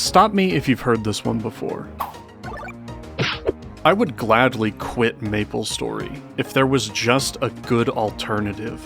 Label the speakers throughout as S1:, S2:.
S1: Stop me if you've heard this one before. I would gladly quit MapleStory if there was just a good alternative.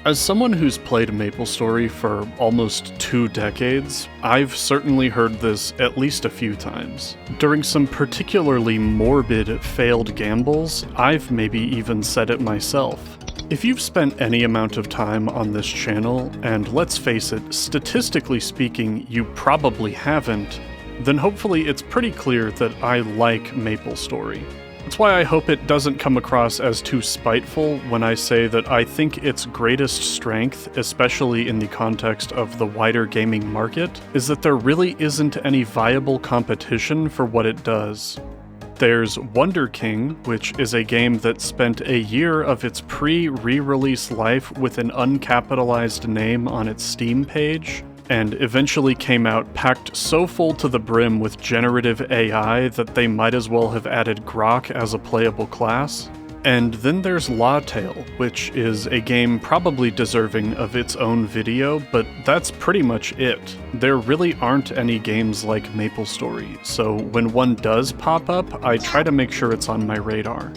S1: As someone who's played MapleStory for almost 2 decades, I've certainly heard this at least a few times. During some particularly morbid failed gambles, I've maybe even said it myself. If you've spent any amount of time on this channel, and let's face it, statistically speaking, you probably haven't, then hopefully it's pretty clear that I like MapleStory. That's why I hope it doesn't come across as too spiteful when I say that I think its greatest strength, especially in the context of the wider gaming market, is that there really isn't any viable competition for what it does. There's Wonder King, which is a game that spent a year of its pre-re-release life with an uncapitalized name on its Steam page, and eventually came out packed so full to the brim with generative AI that they might as well have added Grok as a playable class. And then there's Law Tale, which is a game probably deserving of its own video, but that's pretty much it. There really aren't any games like MapleStory, so when one does pop up, I try to make sure it's on my radar.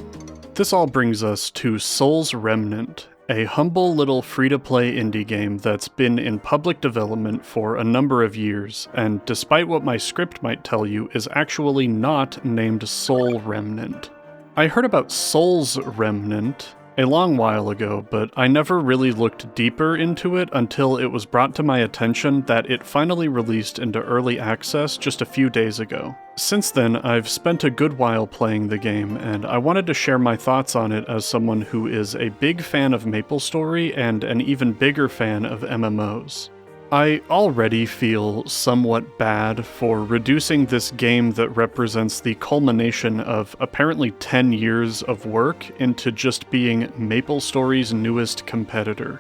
S1: This all brings us to Soul's Remnant, a humble little free-to-play indie game that's been in public development for a number of years, and despite what my script might tell you, is actually not named Soul Remnant. I heard about Soul's Remnant a long while ago, but I never really looked deeper into it until it was brought to my attention that it finally released into early access just a few days ago. Since then, I've spent a good while playing the game, and I wanted to share my thoughts on it as someone who is a big fan of MapleStory and an even bigger fan of MMOs. I already feel somewhat bad for reducing this game that represents the culmination of apparently 10 years of work into just being MapleStory's newest competitor.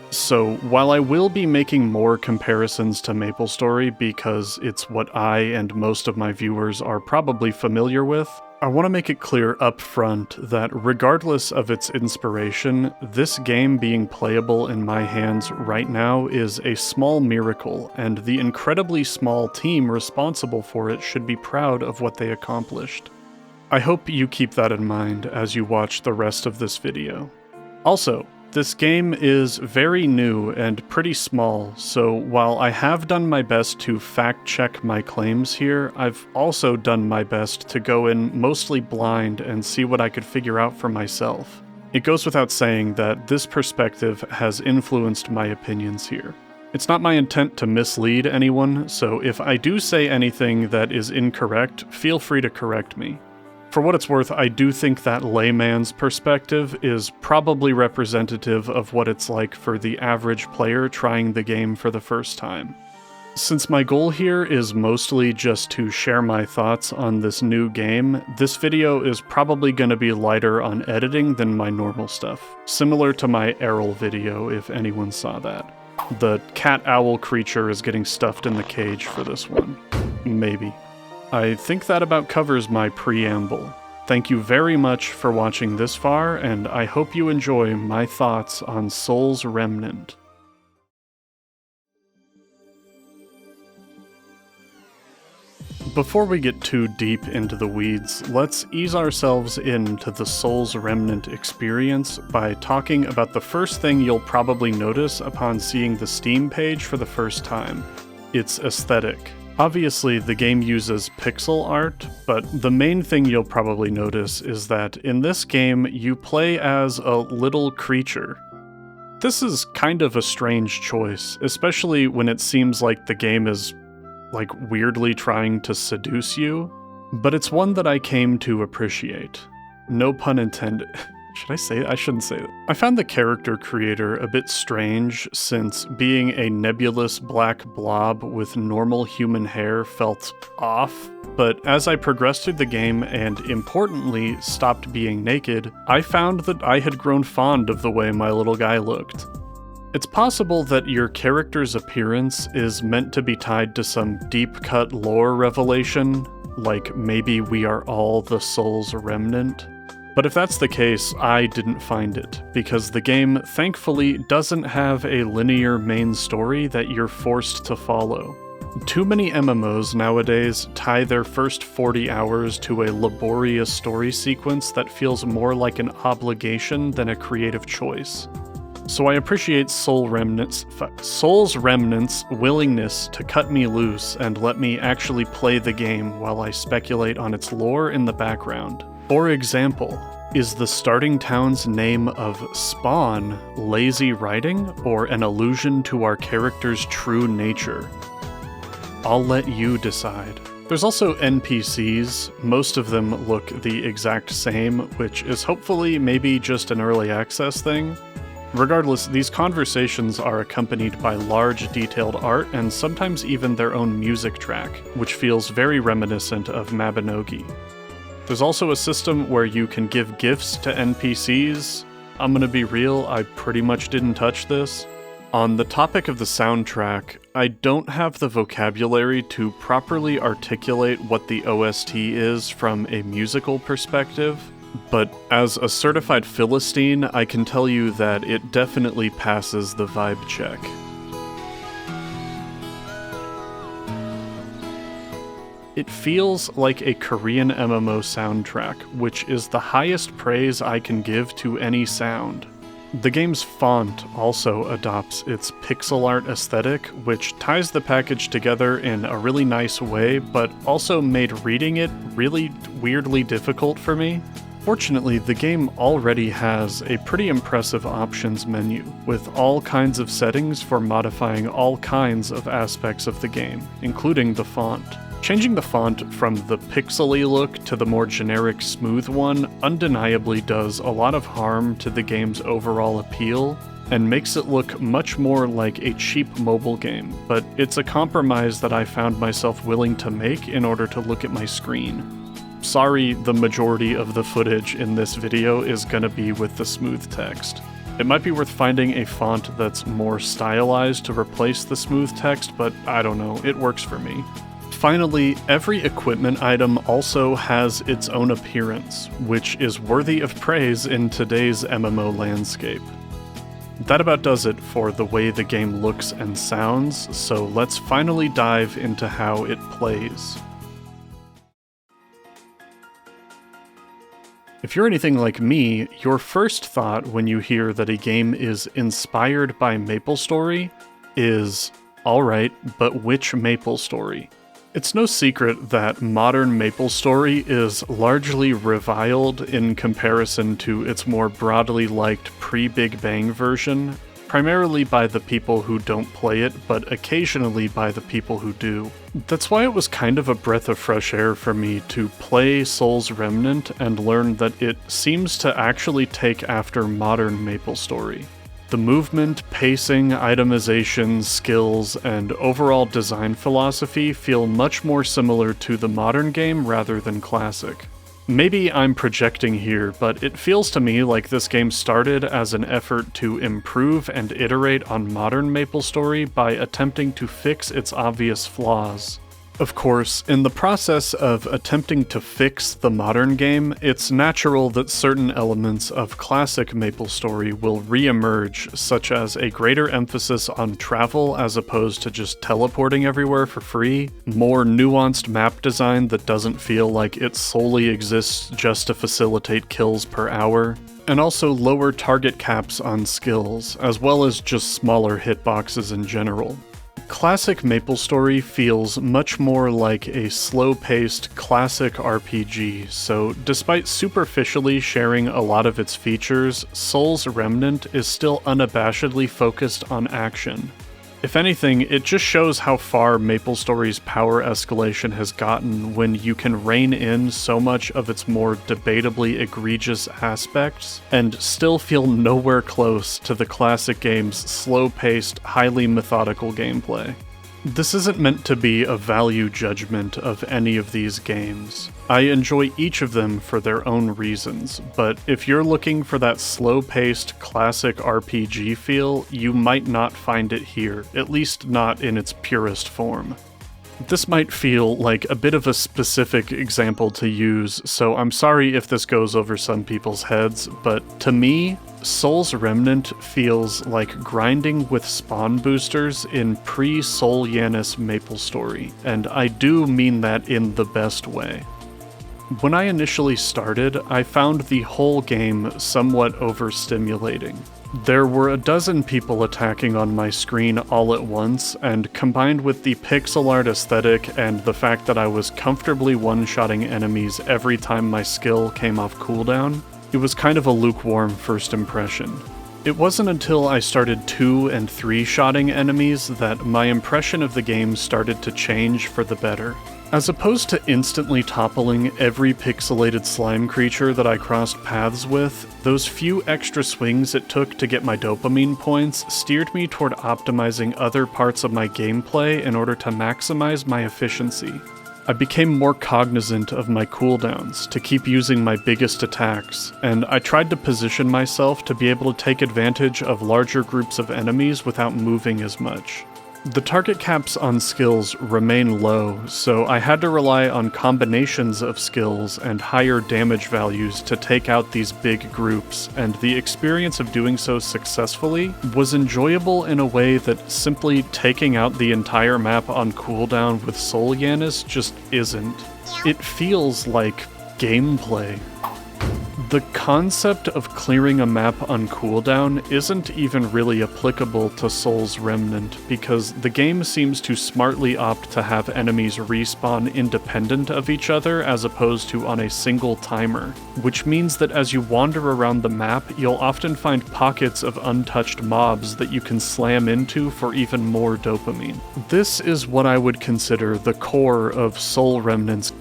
S1: So, while I will be making more comparisons to MapleStory because it's what I and most of my viewers are probably familiar with, I want to make it clear up front that regardless of its inspiration, this game being playable in my hands right now is a small miracle, and the incredibly small team responsible for it should be proud of what they accomplished. I hope you keep that in mind as you watch the rest of this video. Also, this game is very new and pretty small, so while I have done my best to fact-check my claims here, I've also done my best to go in mostly blind and see what I could figure out for myself. It goes without saying that this perspective has influenced my opinions here. It's not my intent to mislead anyone, so if I do say anything that is incorrect, feel free to correct me. For what it's worth, I do think that layman's perspective is probably representative of what it's like for the average player trying the game for the first time. Since my goal here is mostly just to share my thoughts on this new game, this video is probably going to be lighter on editing than my normal stuff, similar to my Errol video if anyone saw that. The cat-owl creature is getting stuffed in the cage for this one. Maybe. I think that about covers my preamble. Thank you very much for watching this far, and I hope you enjoy my thoughts on Soul's Remnant. Before we get too deep into the weeds, let's ease ourselves into the Soul's Remnant experience by talking about the first thing you'll probably notice upon seeing the Steam page for the first time: its aesthetic. Obviously, the game uses pixel art, but the main thing you'll probably notice is that in this game, you play as a little creature. This is kind of a strange choice, especially when it seems like the game is, weirdly trying to seduce you, but it's one that I came to appreciate. No pun intended. Should I say that? I shouldn't say that. I found the character creator a bit strange, since being a nebulous black blob with normal human hair felt off, but as I progressed through the game and, importantly, stopped being naked, I found that I had grown fond of the way my little guy looked. It's possible that your character's appearance is meant to be tied to some deep-cut lore revelation, like maybe we are all the Soul's Remnant. But if that's the case, I didn't find it, because the game, thankfully, doesn't have a linear main story that you're forced to follow. Too many MMOs nowadays tie their first 40 hours to a laborious story sequence that feels more like an obligation than a creative choice. So I appreciate Soul's Remnant's willingness to cut me loose and let me actually play the game while I speculate on its lore in the background. For example, is the starting town's name of Spawn lazy writing or an allusion to our character's true nature? I'll let you decide. There's also NPCs. Most of them look the exact same, which is hopefully maybe just an early access thing. Regardless, these conversations are accompanied by large detailed art and sometimes even their own music track, which feels very reminiscent of Mabinogi. There's also a system where you can give gifts to NPCs. I'm gonna be real, I pretty much didn't touch this. On the topic of the soundtrack, I don't have the vocabulary to properly articulate what the OST is from a musical perspective, but as a certified Philistine, I can tell you that it definitely passes the vibe check. It feels like a Korean MMO soundtrack, which is the highest praise I can give to any sound. The game's font also adopts its pixel art aesthetic, which ties the package together in a really nice way, but also made reading it really weirdly difficult for me. Fortunately, the game already has a pretty impressive options menu, with all kinds of settings for modifying all kinds of aspects of the game, including the font. Changing the font from the pixely look to the more generic smooth one undeniably does a lot of harm to the game's overall appeal, and makes it look much more like a cheap mobile game, but it's a compromise that I found myself willing to make in order to look at my screen. Sorry, the majority of the footage in this video is gonna be with the smooth text. It might be worth finding a font that's more stylized to replace the smooth text, but I don't know, it works for me. Finally, every equipment item also has its own appearance, which is worthy of praise in today's MMO landscape. That about does it for the way the game looks and sounds, so let's finally dive into how it plays. If you're anything like me, your first thought when you hear that a game is inspired by MapleStory is, alright, but which MapleStory? It's no secret that modern MapleStory is largely reviled in comparison to its more broadly liked pre-Big Bang version, primarily by the people who don't play it, but occasionally by the people who do. That's why it was kind of a breath of fresh air for me to play Soul's Remnant and learn that it seems to actually take after modern MapleStory. The movement, pacing, itemization, skills, and overall design philosophy feel much more similar to the modern game rather than classic. Maybe I'm projecting here, but it feels to me like this game started as an effort to improve and iterate on modern MapleStory by attempting to fix its obvious flaws. Of course, in the process of attempting to fix the modern game, it's natural that certain elements of classic MapleStory will re-emerge, such as a greater emphasis on travel as opposed to just teleporting everywhere for free, more nuanced map design that doesn't feel like it solely exists just to facilitate kills per hour, and also lower target caps on skills, as well as just smaller hitboxes in general. Classic MapleStory feels much more like a slow-paced classic RPG, so despite superficially sharing a lot of its features, Soul's Remnant is still unabashedly focused on action. If anything, it just shows how far MapleStory's power escalation has gotten when you can rein in so much of its more debatably egregious aspects and still feel nowhere close to the classic game's slow-paced, highly methodical gameplay. This isn't meant to be a value judgment of any of these games. I enjoy each of them for their own reasons, but if you're looking for that slow-paced classic RPG feel, you might not find it here, at least not in its purest form. This might feel like a bit of a specific example to use, so I'm sorry if this goes over some people's heads, but to me, Soul's Remnant feels like grinding with spawn boosters in pre-Soul Yanis MapleStory, and I do mean that in the best way. When I initially started, I found the whole game somewhat overstimulating. There were a dozen people attacking on my screen all at once, and combined with the pixel art aesthetic and the fact that I was comfortably one-shotting enemies every time my skill came off cooldown, it was kind of a lukewarm first impression. It wasn't until I started 2- and 3-shotting enemies that my impression of the game started to change for the better. As opposed to instantly toppling every pixelated slime creature that I crossed paths with, those few extra swings it took to get my dopamine points steered me toward optimizing other parts of my gameplay in order to maximize my efficiency. I became more cognizant of my cooldowns to keep using my biggest attacks, and I tried to position myself to be able to take advantage of larger groups of enemies without moving as much. The target caps on skills remain low, so I had to rely on combinations of skills and higher damage values to take out these big groups, and the experience of doing so successfully was enjoyable in a way that simply taking out the entire map on cooldown with Soul Yanis just isn't. It feels like gameplay. The concept of clearing a map on cooldown isn't even really applicable to Soul's Remnant, because the game seems to smartly opt to have enemies respawn independent of each other as opposed to on a single timer, which means that as you wander around the map, you'll often find pockets of untouched mobs that you can slam into for even more dopamine. This is what I would consider the core of Soul's Remnant's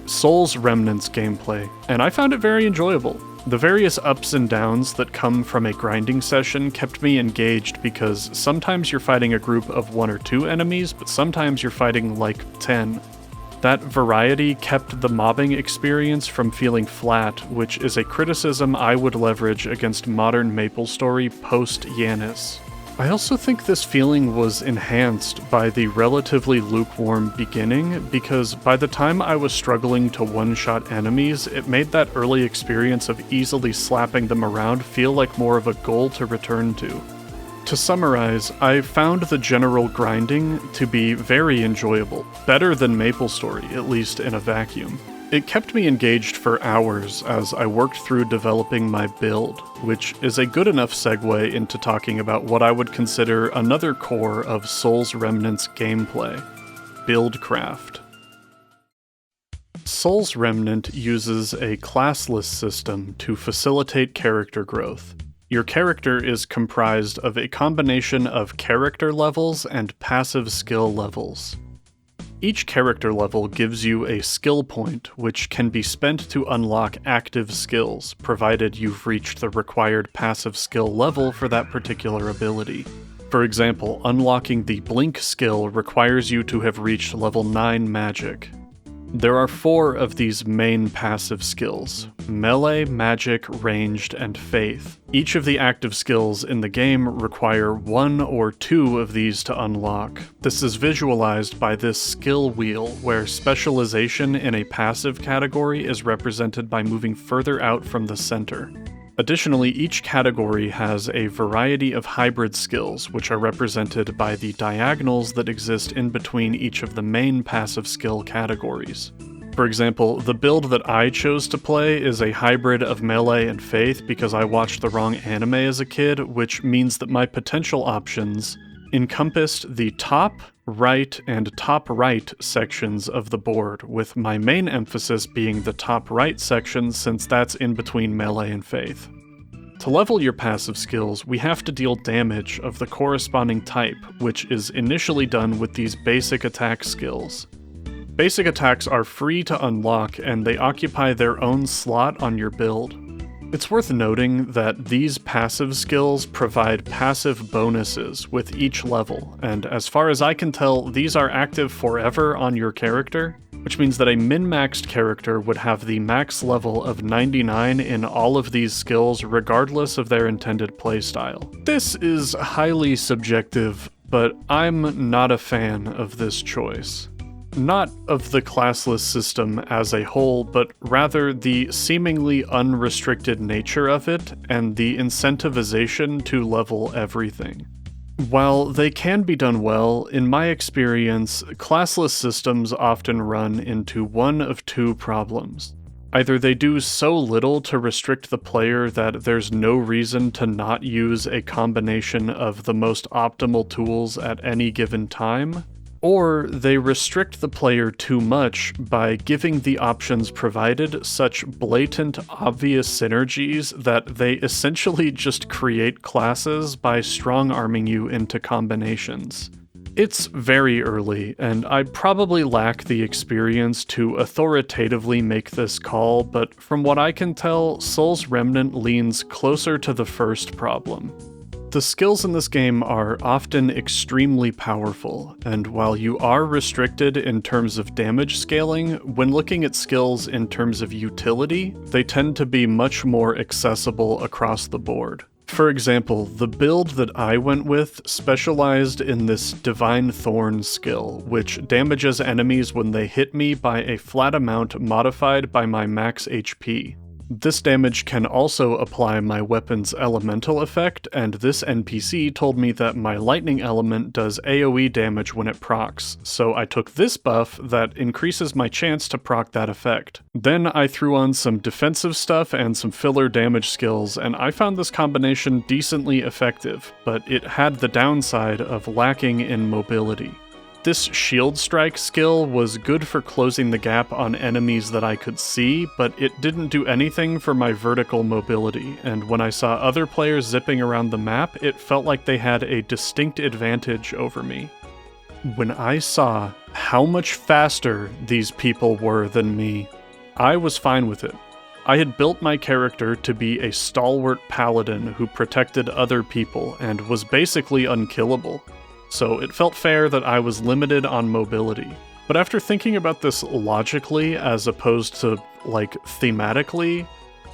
S1: gameplay, and I found it very enjoyable. The various ups and downs that come from a grinding session kept me engaged because sometimes you're fighting a group of 1 or 2 enemies, but sometimes you're fighting like 10. That variety kept the mobbing experience from feeling flat, which is a criticism I would leverage against modern MapleStory post-Yanis. I also think this feeling was enhanced by the relatively lukewarm beginning, because by the time I was struggling to one-shot enemies, it made that early experience of easily slapping them around feel like more of a goal to return to. To summarize, I found the general grinding to be very enjoyable, better than MapleStory, at least in a vacuum. It kept me engaged for hours as I worked through developing my build, which is a good enough segue into talking about what I would consider another core of Soul's Remnant's gameplay: Buildcraft. Soul's Remnant uses a classless system to facilitate character growth. Your character is comprised of a combination of character levels and passive skill levels. Each character level gives you a skill point, which can be spent to unlock active skills, provided you've reached the required passive skill level for that particular ability. For example, unlocking the Blink skill requires you to have reached level 9 magic. There are 4 of these main passive skills: melee, magic, ranged, and faith. Each of the active skills in the game require 1 or 2 of these to unlock. This is visualized by this skill wheel, where specialization in a passive category is represented by moving further out from the center. Additionally, each category has a variety of hybrid skills, which are represented by the diagonals that exist in between each of the main passive skill categories. For example, the build that I chose to play is a hybrid of melee and faith because I watched the wrong anime as a kid, which means that my potential options encompassed the top, right, and top right sections of the board, with my main emphasis being the top right section since that's in between melee and faith. To level your passive skills, we have to deal damage of the corresponding type, which is initially done with these basic attack skills. Basic attacks are free to unlock, and they occupy their own slot on your build. It's worth noting that these passive skills provide passive bonuses with each level, and as far as I can tell, these are active forever on your character, which means that a min-maxed character would have the max level of 99 in all of these skills regardless of their intended playstyle. This is highly subjective, but I'm not a fan of this choice. Not of the classless system as a whole, but rather the seemingly unrestricted nature of it and the incentivization to level everything. While they can be done well, in my experience, classless systems often run into one of two problems. Either they do so little to restrict the player that there's no reason to not use a combination of the most optimal tools at any given time, or they restrict the player too much by giving the options provided such blatant, obvious synergies that they essentially just create classes by strong-arming you into combinations. It's very early, and I probably lack the experience to authoritatively make this call, but from what I can tell, Soul's Remnant leans closer to the first problem. The skills in this game are often extremely powerful, and while you are restricted in terms of damage scaling, when looking at skills in terms of utility, they tend to be much more accessible across the board. For example, the build that I went with specialized in this Divine Thorn skill, which damages enemies when they hit me by a flat amount modified by my max HP. This damage can also apply my weapon's elemental effect, and this NPC told me that my lightning element does AoE damage when it procs, so I took this buff that increases my chance to proc that effect. Then I threw on some defensive stuff and some filler damage skills, and I found this combination decently effective, but it had the downside of lacking in mobility. This shield strike skill was good for closing the gap on enemies that I could see, but it didn't do anything for my vertical mobility, and when I saw other players zipping around the map, it felt like they had a distinct advantage over me. When I saw how much faster these people were than me, I was fine with it. I had built my character to be a stalwart paladin who protected other people and was basically unkillable. So it felt fair that I was limited on mobility. But after thinking about this logically as opposed to, thematically,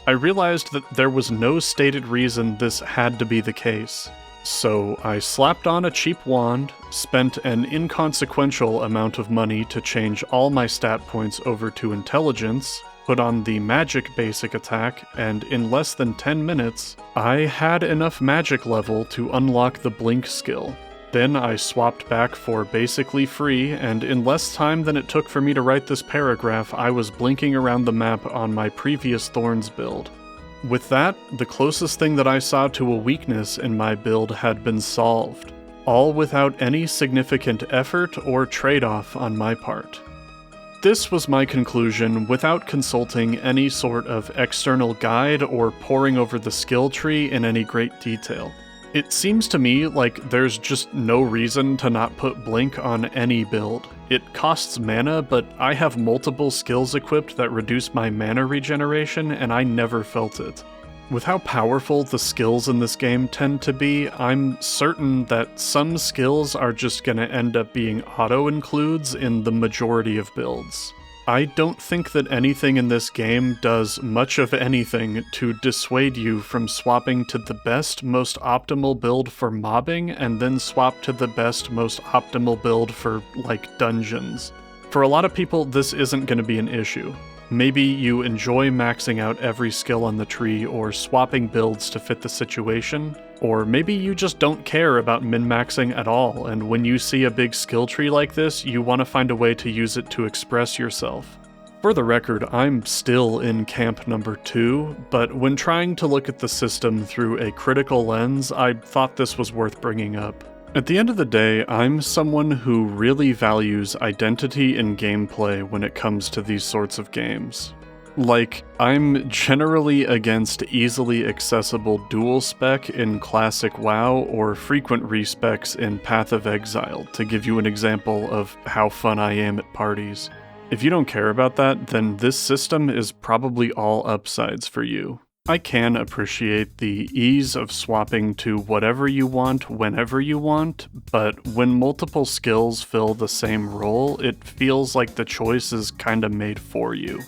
S1: I realized that there was no stated reason this had to be the case. So I slapped on a cheap wand, spent an inconsequential amount of money to change all my stat points over to intelligence, put on the magic basic attack, and in less than 10 minutes, I had enough magic level to unlock the blink skill. Then I swapped back for basically free, and in less time than it took for me to write this paragraph, I was blinking around the map on my previous Thorns build. With that, the closest thing that I saw to a weakness in my build had been solved, all without any significant effort or trade-off on my part. This was my conclusion without consulting any sort of external guide or poring over the skill tree in any great detail. It seems to me like there's just no reason to not put Blink on any build. It costs mana, but I have multiple skills equipped that reduce my mana regeneration, and I never felt it. With how powerful the skills in this game tend to be, I'm certain that some skills are just gonna end up being auto-includes in the majority of builds. I don't think that anything in this game does much of anything to dissuade you from swapping to the best, most optimal build for mobbing, and then swap to the best, most optimal build for, dungeons. For a lot of people, this isn't going to be an issue. Maybe you enjoy maxing out every skill on the tree or swapping builds to fit the situation, or maybe you just don't care about min-maxing at all, and when you see a big skill tree like this, you want to find a way to use it to express yourself. For the record, I'm still in camp number 2, but when trying to look at the system through a critical lens, I thought this was worth bringing up. At the end of the day, I'm someone who really values identity in gameplay when it comes to these sorts of games. I'm generally against easily accessible dual spec in classic WoW or frequent respecs in Path of Exile, to give you an example of how fun I am at parties. If you don't care about that, then this system is probably all upsides for you. I can appreciate the ease of swapping to whatever you want whenever you want, but when multiple skills fill the same role, it feels like the choice is kinda made for you.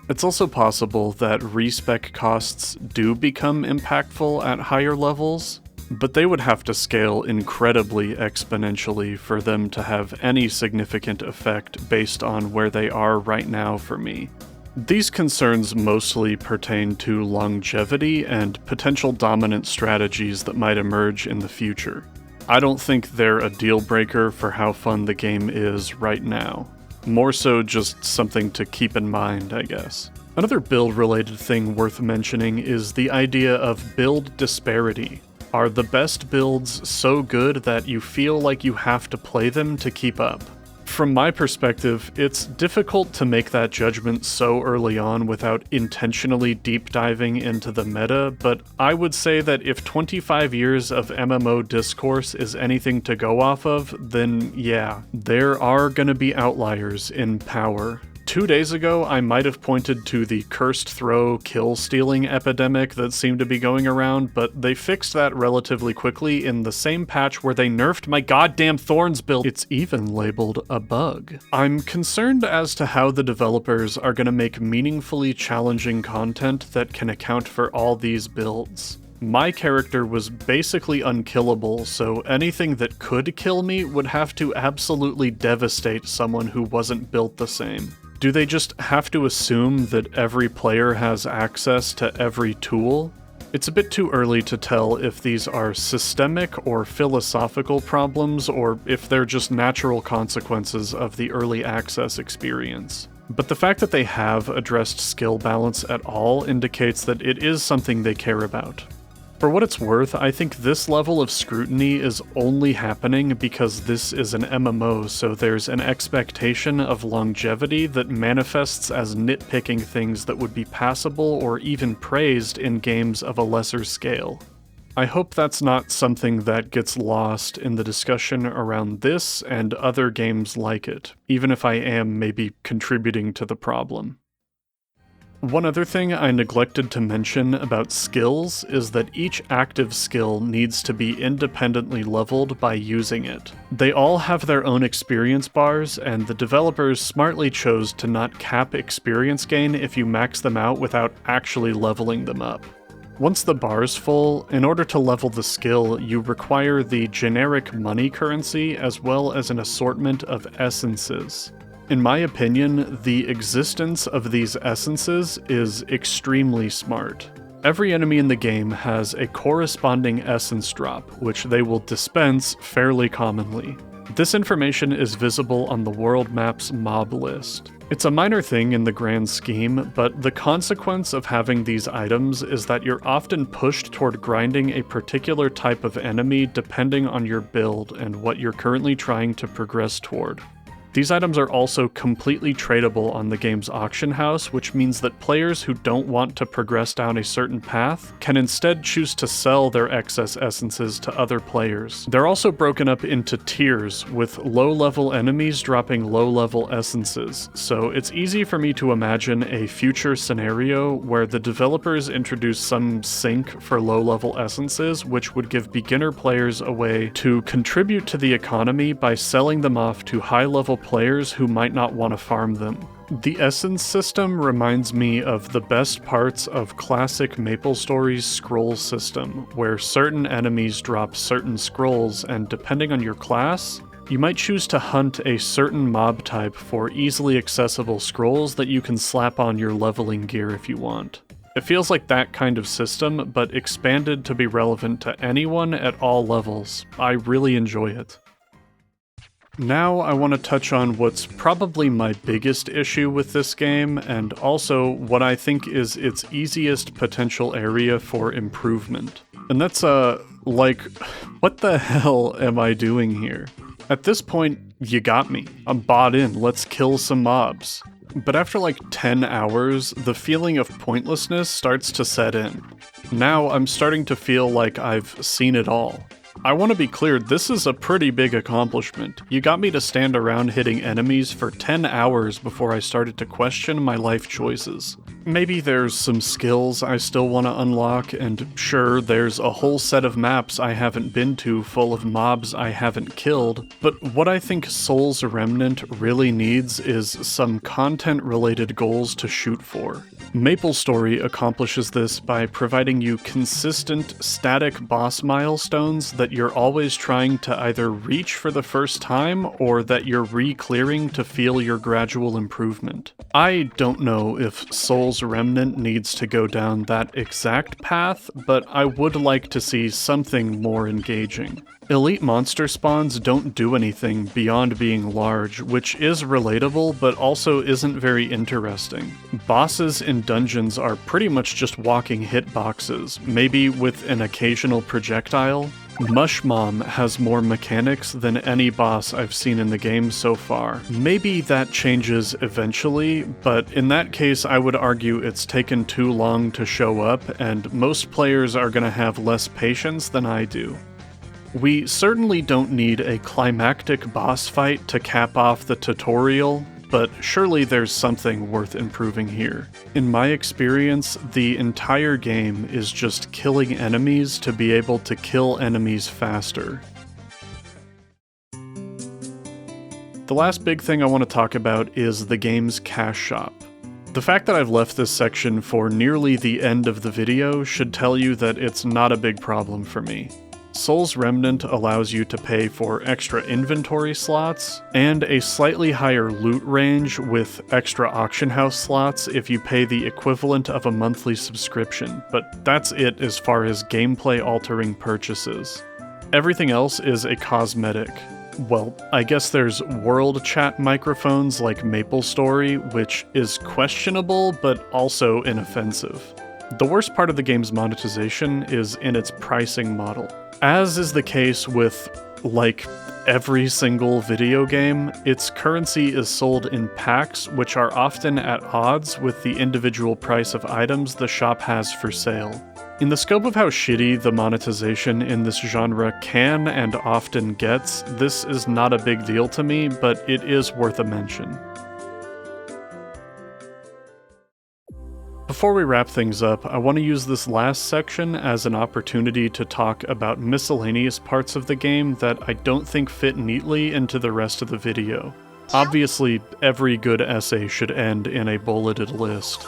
S1: It's also possible that respec costs do become impactful at higher levels. but they would have to scale incredibly exponentially for them to have any significant effect based on where they are right now for me. These concerns mostly pertain to longevity and potential dominant strategies that might emerge in the future. I don't think they're a deal breaker for how fun the game is right now. More so just something to keep in mind, I guess. Another build-related thing worth mentioning is the idea of build disparity. Are the best builds so good that you feel like you have to play them to keep up? From my perspective, it's difficult to make that judgment so early on without intentionally deep diving into the meta, but I would say that if 25 years of MMO discourse is anything to go off of, then yeah, there are gonna be outliers in power. 2 days ago, I might have pointed to the cursed throw kill stealing epidemic that seemed to be going around, but they fixed that relatively quickly in the same patch where they nerfed my goddamn Thorns build. It's even labeled a bug. I'm concerned as to how the developers are going to make meaningfully challenging content that can account for all these builds. My character was basically unkillable, so anything that could kill me would have to absolutely devastate someone who wasn't built the same. Do they just have to assume that every player has access to every tool? It's a bit too early to tell if these are systemic or philosophical problems, or if they're just natural consequences of the early access experience. But the fact that they have addressed skill balance at all indicates that it is something they care about. For what it's worth, I think this level of scrutiny is only happening because this is an MMO, so there's an expectation of longevity that manifests as nitpicking things that would be passable or even praised in games of a lesser scale. I hope that's not something that gets lost in the discussion around this and other games like it, even if I am maybe contributing to the problem. One other thing I neglected to mention about skills is that each active skill needs to be independently leveled by using it. They all have their own experience bars, and the developers smartly chose to not cap experience gain if you max them out without actually leveling them up. Once the bar's full, in order to level the skill, you require the generic money currency as well as an assortment of essences. In my opinion, the existence of these essences is extremely smart. Every enemy in the game has a corresponding essence drop, which they will dispense fairly commonly. This information is visible on the world map's mob list. It's a minor thing in the grand scheme, but the consequence of having these items is that you're often pushed toward grinding a particular type of enemy depending on your build and what you're currently trying to progress toward. These items are also completely tradable on the game's auction house, which means that players who don't want to progress down a certain path can instead choose to sell their excess essences to other players. They're also broken up into tiers, with low-level enemies dropping low-level essences, so it's easy for me to imagine a future scenario where the developers introduce some sink for low-level essences, which would give beginner players a way to contribute to the economy by selling them off to high-level players who might not want to farm them. The essence system reminds me of the best parts of classic MapleStory's scroll system, where certain enemies drop certain scrolls, and depending on your class, you might choose to hunt a certain mob type for easily accessible scrolls that you can slap on your leveling gear if you want. It feels like that kind of system, but expanded to be relevant to anyone at all levels. I really enjoy it. Now I want to touch on what's probably my biggest issue with this game, and also what I think is its easiest potential area for improvement. And that's, what the hell am I doing here? At this point, you got me. I'm bought in, let's kill some mobs. But after like 10 hours, the feeling of pointlessness starts to set in. Now I'm starting to feel like I've seen it all. I want to be clear, this is a pretty big accomplishment. You got me to stand around hitting enemies for 10 hours before I started to question my life choices. Maybe there's some skills I still want to unlock, and sure, there's a whole set of maps I haven't been to full of mobs I haven't killed, but what I think Soul's Remnant really needs is some content-related goals to shoot for. MapleStory accomplishes this by providing you consistent, static boss milestones that you're always trying to either reach for the first time or that you're re-clearing to feel your gradual improvement. I don't know if Souls Remnant needs to go down that exact path, but I would like to see something more engaging. Elite monster spawns don't do anything beyond being large, which is relatable but also isn't very interesting. Bosses in dungeons are pretty much just walking hitboxes, maybe with an occasional projectile. Mushmom has more mechanics than any boss I've seen in the game so far. Maybe that changes eventually, but in that case I would argue it's taken too long to show up, and most players are gonna have less patience than I do. We certainly don't need a climactic boss fight to cap off the tutorial, but surely there's something worth improving here. In my experience, the entire game is just killing enemies to be able to kill enemies faster. The last big thing I want to talk about is the game's cash shop. The fact that I've left this section for nearly the end of the video should tell you that it's not a big problem for me. Souls Remnant allows you to pay for extra inventory slots, and a slightly higher loot range with extra auction house slots if you pay the equivalent of a monthly subscription, but that's it as far as gameplay altering purchases. Everything else is a cosmetic. Well, I guess there's world chat microphones like MapleStory, which is questionable but also inoffensive. The worst part of the game's monetization is in its pricing model. As is the case with, like, every single video game, its currency is sold in packs, which are often at odds with the individual price of items the shop has for sale. In the scope of how shitty the monetization in this genre can and often gets, this is not a big deal to me, but it is worth a mention. Before we wrap things up, I want to use this last section as an opportunity to talk about miscellaneous parts of the game that I don't think fit neatly into the rest of the video. Obviously, every good essay should end in a bulleted list.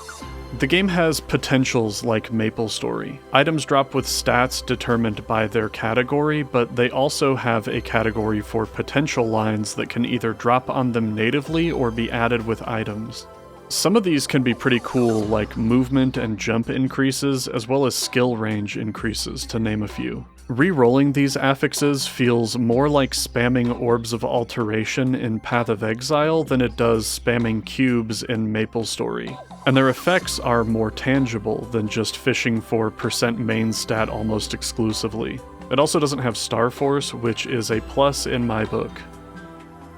S1: The game has potentials like MapleStory. Items drop with stats determined by their category, but they also have a category for potential lines that can either drop on them natively or be added with items. Some of these can be pretty cool, like movement and jump increases, as well as skill range increases, to name a few. Re-rolling these affixes feels more like spamming Orbs of Alteration in Path of Exile than it does spamming cubes in MapleStory. And their effects are more tangible than just fishing for % main stat almost exclusively. It also doesn't have Star Force, which is a plus in my book.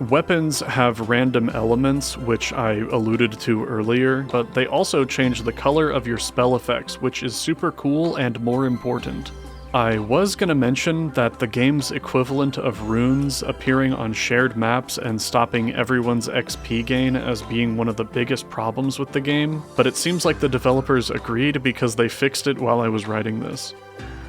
S1: Weapons have random elements, which I alluded to earlier, but they also change the color of your spell effects, which is super cool and more important. I was gonna mention that the game's equivalent of runes appearing on shared maps and stopping everyone's XP gain as being one of the biggest problems with the game, but it seems like the developers agreed because they fixed it while I was writing this.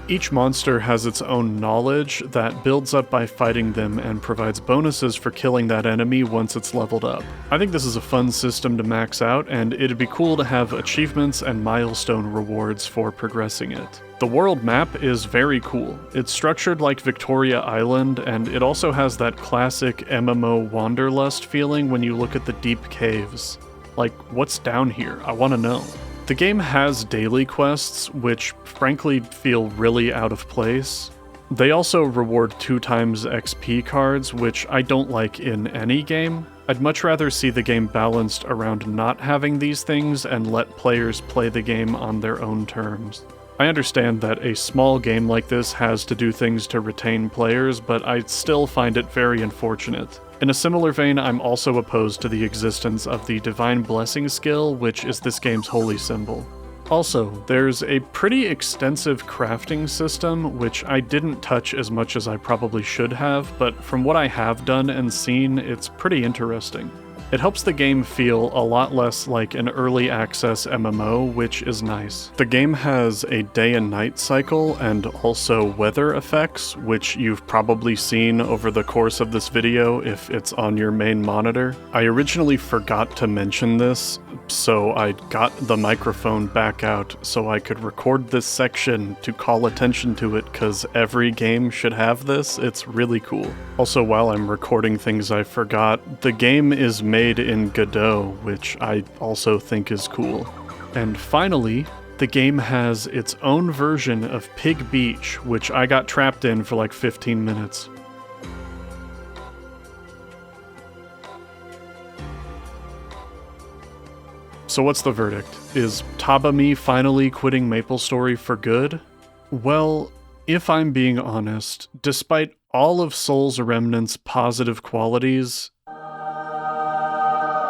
S1: Each monster has its own knowledge that builds up by fighting them and provides bonuses for killing that enemy once it's leveled up. I think this is a fun system to max out, and it'd be cool to have achievements and milestone rewards for progressing it. The world map is very cool. It's structured like Victoria Island, and it also has that classic MMO wanderlust feeling when you look at the deep caves. Like, what's down here? I want to know. The game has daily quests, which frankly feel really out of place. They also reward 2x XP cards, which I don't like in any game. I'd much rather see the game balanced around not having these things and let players play the game on their own terms. I understand that a small game like this has to do things to retain players, but I still find it very unfortunate. In a similar vein, I'm also opposed to the existence of the Divine Blessing skill, which is this game's holy symbol. Also, there's a pretty extensive crafting system, which I didn't touch as much as I probably should have, but from what I have done and seen, it's pretty interesting. It helps the game feel a lot less like an early access MMO, which is nice. The game has a day and night cycle and also weather effects, which you've probably seen over the course of this video if it's on your main monitor. I originally forgot to mention this, so I got the microphone back out so I could record this section to call attention to it, because every game should have this. It's really cool. Also, while I'm recording things I forgot, the game is made in Godot, which I also think is cool. And finally, the game has its own version of Pig Beach, which I got trapped in for like 15 minutes. So what's the verdict? Is Tabami finally quitting MapleStory for good? Well, if I'm being honest, despite all of Souls Remnant's positive qualities,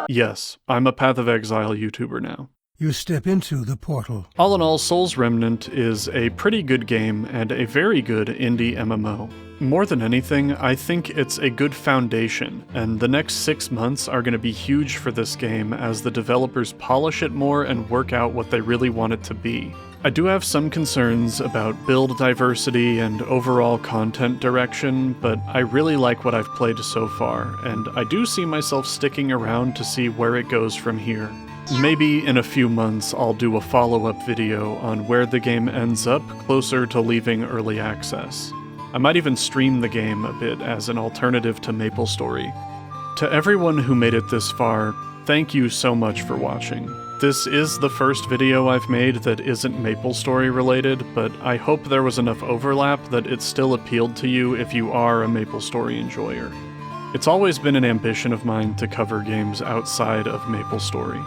S1: yes, I'm a Path of Exile YouTuber now.
S2: You step into the portal.
S1: All in all, Souls Remnant is a pretty good game and a very good indie MMO. More than anything, I think it's a good foundation, and the next 6 months are going to be huge for this game as the developers polish it more and work out what they really want it to be. I do have some concerns about build diversity and overall content direction, but I really like what I've played so far, and I do see myself sticking around to see where it goes from here. Maybe in a few months I'll do a follow-up video on where the game ends up closer to leaving early access. I might even stream the game a bit as an alternative to MapleStory. To everyone who made it this far, thank you so much for watching. This is the first video I've made that isn't MapleStory related, but I hope there was enough overlap that it still appealed to you if you are a MapleStory enjoyer. It's always been an ambition of mine to cover games outside of MapleStory.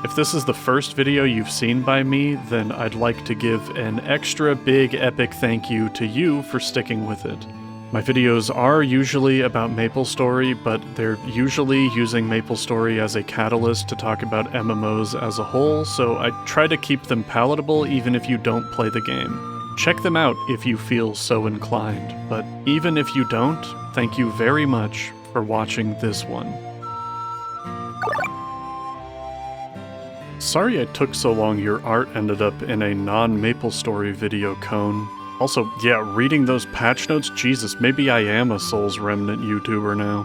S1: If this is the first video you've seen by me, then I'd like to give an extra big epic thank you to you for sticking with it. My videos are usually about MapleStory, but they're usually using MapleStory as a catalyst to talk about MMOs as a whole, so I try to keep them palatable even if you don't play the game. Check them out if you feel so inclined, but even if you don't, thank you very much for watching this one. Sorry it took so long. Your art ended up in a non-MapleStory video cone. Also, yeah, reading those patch notes, Jesus, maybe I am a Souls Remnant YouTuber now.